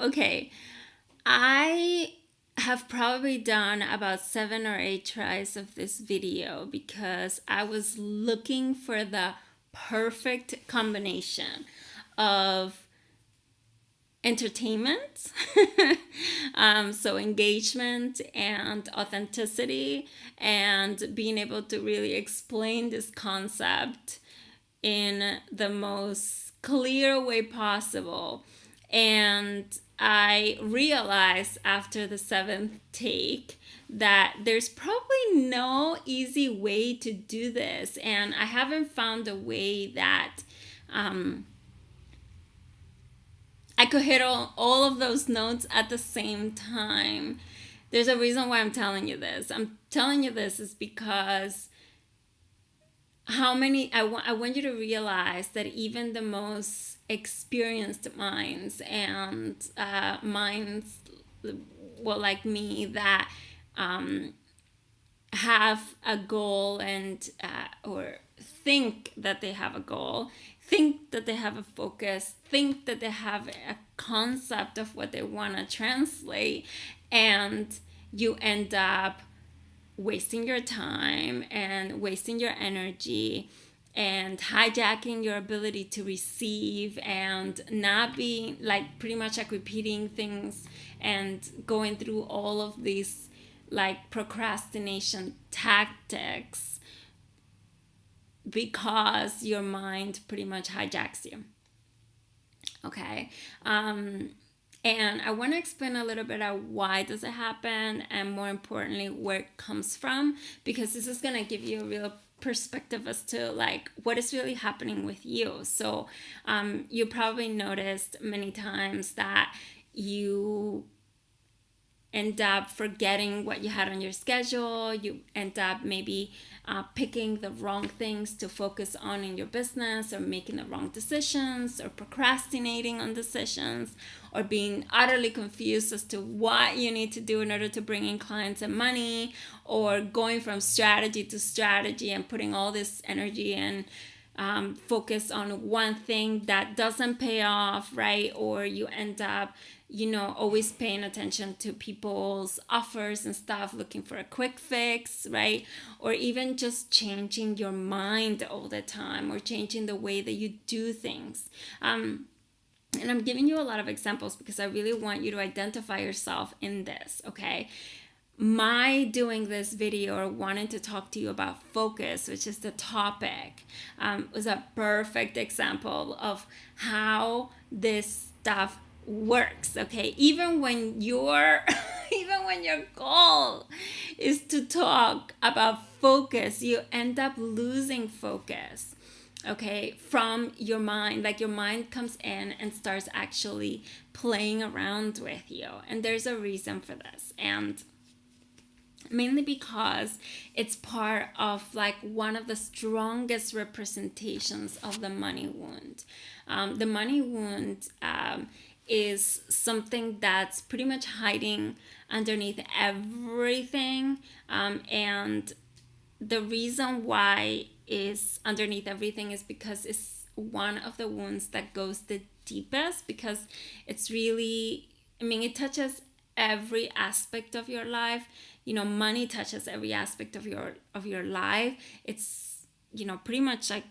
Okay. I have probably done about 7 or 8 tries of this video because I was looking for the perfect combination of entertainment, so engagement and authenticity, and being able to really explain this concept in the most clear way possible. And I realized after the seventh take that there's probably no easy way to do this, and I haven't found a way that um, I could hit all of those notes at the same time. There's a reason why I'm telling you this. I'm telling you this is because I want you to realize that even the most experienced minds and minds, well, like me, that um, have a goal and or think that they have a goal, think that they have a focus, think that they have a concept of what they want to translate, and you end up wasting your time and wasting your energy and hijacking your ability to receive, and not being like pretty much like repeating things and going through all of these like procrastination tactics because your mind pretty much hijacks you. Okay. And I want to explain a little bit of why does it happen, and more importantly where it comes from, because this is going to give you a real perspective as to like what is really happening with you. So you probably noticed many times that you end up forgetting what you had on your schedule. You end up maybe picking the wrong things to focus on in your business, or making the wrong decisions, or procrastinating on decisions, or being utterly confused as to what you need to do in order to bring in clients and money, or going from strategy to strategy and putting all this energy and focus on one thing that doesn't pay off, right? Or you end up always paying attention to people's offers and stuff, looking for a quick fix, right? Or even just changing your mind all the time, or changing the way that you do things. And I'm giving you a lot of examples because I really want you to identify yourself in this, okay? My doing this video or wanting to talk to you about focus, which is the topic, was a perfect example of how this stuff works. Okay, even when your even when your goal is to talk about focus, you end up losing focus, okay, from your mind. Like your mind comes in and starts actually playing around with you, and there's a reason for this, and mainly because it's part of like one of the strongest representations of the money wound. The money wound is something that's pretty much hiding underneath everything, and the reason why is underneath everything is because it's one of the wounds that goes the deepest, because it's really, it touches every aspect of your life. Money touches every aspect of your life. It's pretty much like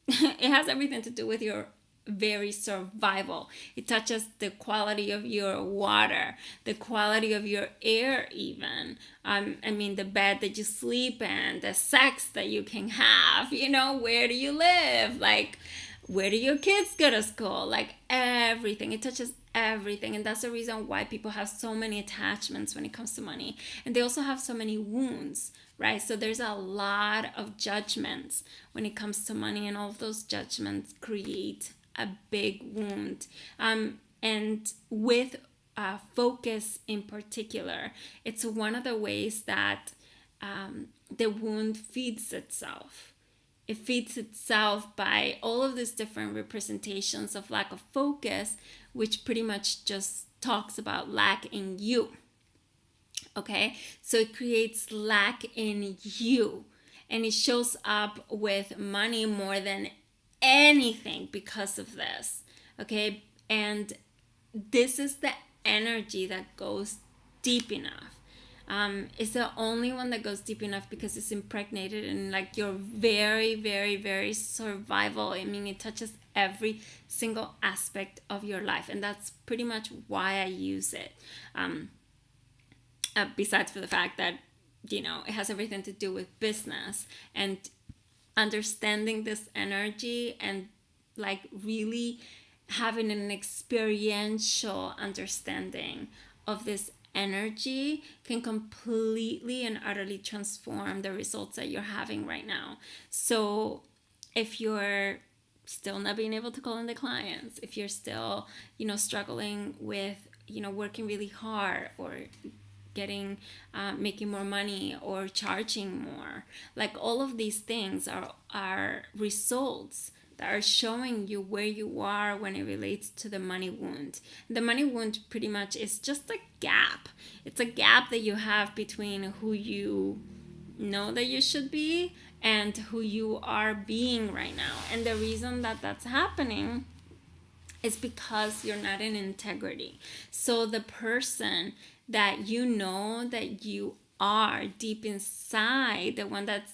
it has everything to do with your very survival. It touches the quality of your water, the quality of your air, even. The bed that you sleep in, the sex that you can have, where do you live? Like, where do your kids go to school? Like, everything. It touches everything. And that's the reason why people have so many attachments when it comes to money. And they also have so many wounds, right? So there's a lot of judgments when it comes to money, and all of those judgments create a big wound. And with focus in particular, it's one of the ways that the wound feeds itself. It feeds itself by all of these different representations of lack of focus, which pretty much just talks about lack in you. Okay, so it creates lack in you, and it shows up with money more than anything because of this. Okay, and this is the energy that goes deep enough. It's the only one that goes deep enough because it's impregnated in like your very, very, very survival. I mean, it touches every single aspect of your life, and that's pretty much why I use it. Besides for the fact that, you know, it has everything to do with business and understanding this energy and like really having an experiential understanding of this energy can completely and utterly transform the results that you're having right now. So if you're still not being able to call in the clients, if you're still, you know, struggling with, you know, working really hard or getting making more money or charging more, like all of these things are results that are showing you where you are when it relates to the money wound. The money wound pretty much is just a gap. It's a gap that you have between who you know that you should be and who you are being right now. And the reason that that's happening is because you're not in integrity. So the person that you know that you are deep inside, the one that's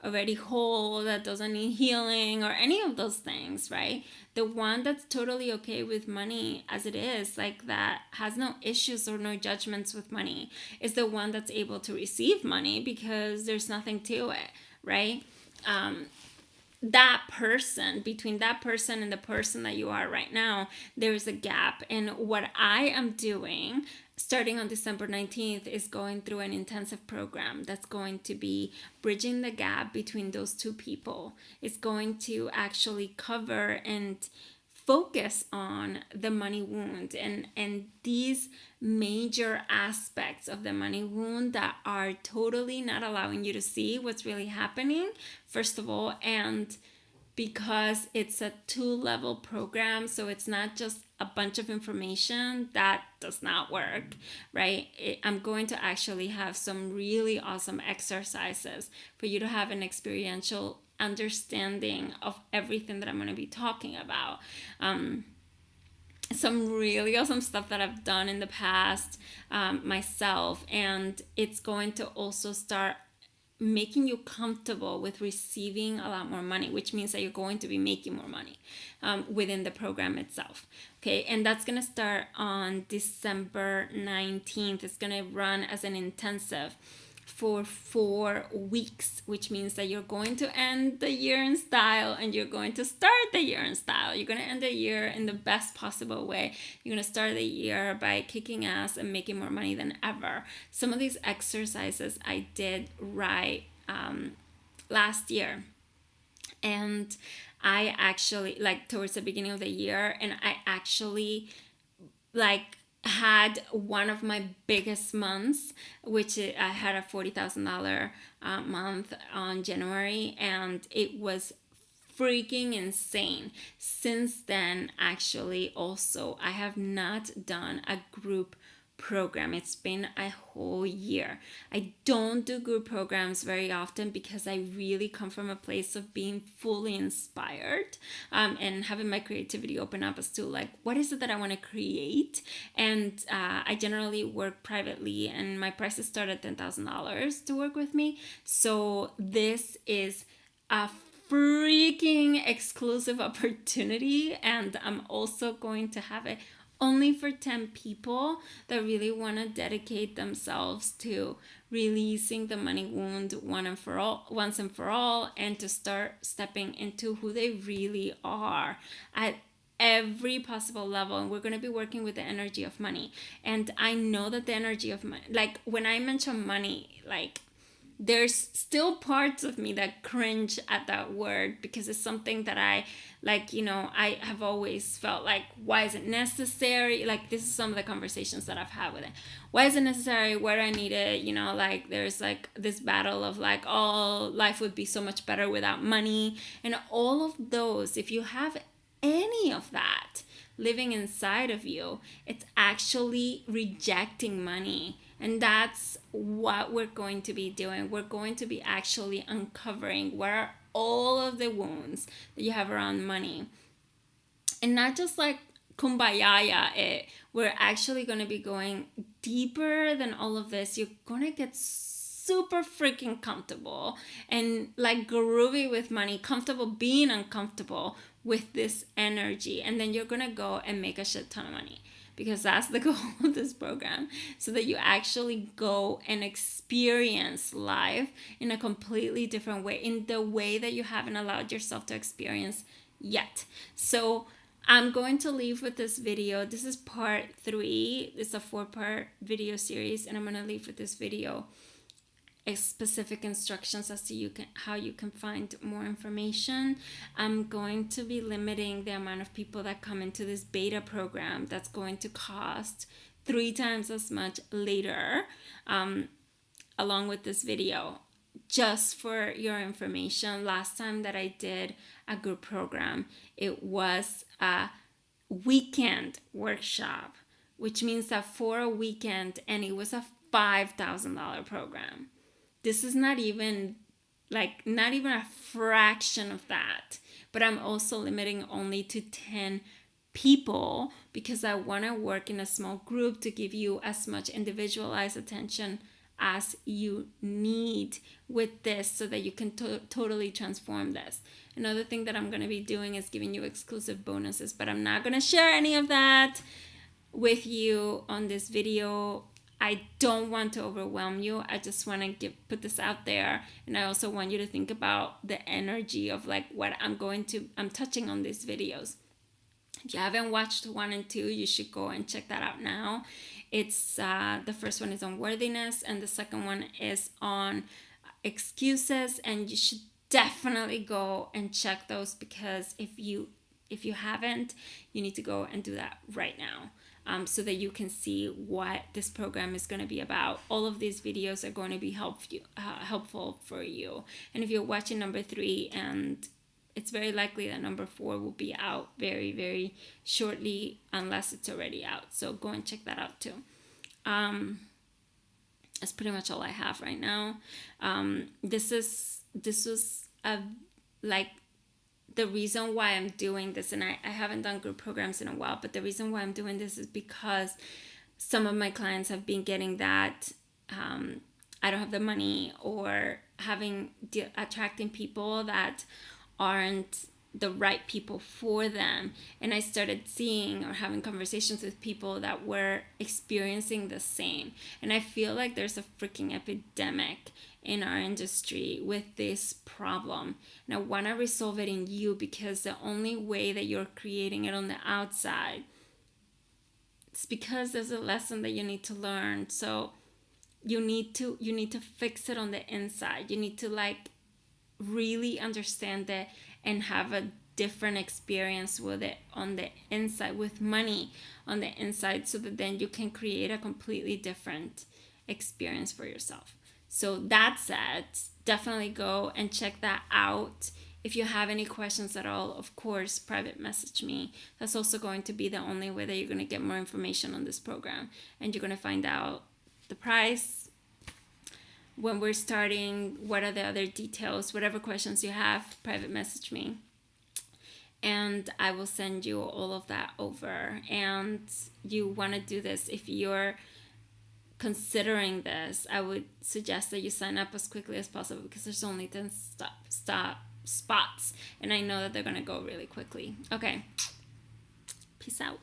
already whole, that doesn't need healing or any of those things, right? The one that's totally okay with money as it is, like that has no issues or no judgments with money, is the one that's able to receive money because there's nothing to it, right? That person, between that person and the person that you are right now, there's a gap. And what I am doing starting on December 19th is going through an intensive program that's going to be bridging the gap between those two people. It's going to actually cover and focus on the money wound and these major aspects of the money wound that are totally not allowing you to see what's really happening, first of all, and because it's a 2-level program, so it's not just a bunch of information. That does not work, right? I'm going to actually have some really awesome exercises for you to have an experiential understanding of everything that I'm going to be talking about. Some really awesome stuff that I've done in the past myself, and it's going to also start making you comfortable with receiving a lot more money, which means that you're going to be making more money within the program itself. Okay, and that's going to start on December 19th. It's going to run as an intensive for 4 weeks, which means that you're going to end the year in style and you're going to start the year in style. You're going to end the year in the best possible way. You're going to start the year by kicking ass and making more money than ever. Some of these exercises I did right last year, and I actually, like towards the beginning of the year, and I actually like had one of my biggest months, which I had a $40,000 month on January, and it was freaking insane. Since then, actually, also, I have not done a group program. It's been a whole year. I don't do group programs very often because I really come from a place of being fully inspired and having my creativity open up as to like, what is it that I want to create? And I generally work privately, and my prices start at $10,000 to work with me. So this is a freaking exclusive opportunity, and I'm also going to have it only for 10 people that really want to dedicate themselves to releasing the money wound once and for all, and to start stepping into who they really are at every possible level. And we're going to be working with the energy of money. And I know that the energy of money, like when I mention money, like there's still parts of me that cringe at that word because it's something that I like, you know, I have always felt like, why is it necessary? Like, this is some of the conversations that I've had with it. Why is it necessary? Where do I need it? You know, like there's like this battle of like, oh, life would be so much better without money. And all of those, if you have any of that living inside of you, it's actually rejecting money. And that's what we're going to be doing. We're going to be actually uncovering where are all of the wounds that you have around money. And not just like kumbaya it. We're actually going to be going deeper than all of this. You're going to get super freaking comfortable and like groovy with money, comfortable being uncomfortable with this energy. And then you're going to go and make a shit ton of money, because that's the goal of this program, so that you actually go and experience life in a completely different way, in the way that you haven't allowed yourself to experience yet. So I'm going to leave with this video. This is part 3. It's a 4-part video series, and I'm going to leave with this video specific instructions as to how you can find more information. I'm going to be limiting the amount of people that come into this beta program. That's going to cost 3 times as much later, along with this video. Just for your information, last time that I did a group program, it was a weekend workshop, which means that for a weekend, and it was a $5,000 program. This is not even a fraction of that. But I'm also limiting only to 10 people, because I want to work in a small group to give you as much individualized attention as you need with this, so that you can totally transform this. Another thing that I'm going to be doing is giving you exclusive bonuses, but I'm not going to share any of that with you on this video. I don't want to overwhelm you. I just want to put this out there. And I also want you to think about the energy of like what I'm touching on these videos. If you haven't watched 1 and 2, you should go and check that out now. It's the first one is on worthiness, and the second one is on excuses. And you should definitely go and check those, because if you haven't, you need to go and do that right now. So that you can see what this program is going to be about. All of these videos are going to be helpful for you. And if you're watching number 3, and it's very likely that number 4 will be out very, very shortly, unless it's already out. So go and check that out too. That's pretty much all I have right now. This was the reason why I'm doing this, and I haven't done group programs in a while, but the reason why I'm doing this is because some of my clients have been getting that I don't have the money, or attracting people that aren't the right people for them. And I started seeing or having conversations with people that were experiencing the same. And I feel like there's a freaking epidemic in our industry with this problem. And I want to resolve it in you, because the only way that you're creating it on the outside, it's because there's a lesson that you need to learn. So you need to fix it on the inside. You need to really understand it and have a different experience with it on the inside, with money on the inside, so that then you can create a completely different experience for yourself. So that said, definitely go and check that out. If you have any questions at all, of course, private message me. That's also going to be the only way that you're going to get more information on this program. And you're going to find out the price, when we're starting, what are the other details, whatever questions you have, private message me. And I will send you all of that over. And you want to do this, if you're considering this, I would suggest that you sign up as quickly as possible, because there's only 10 spots, and I know that they're going to go really quickly. Okay, peace out.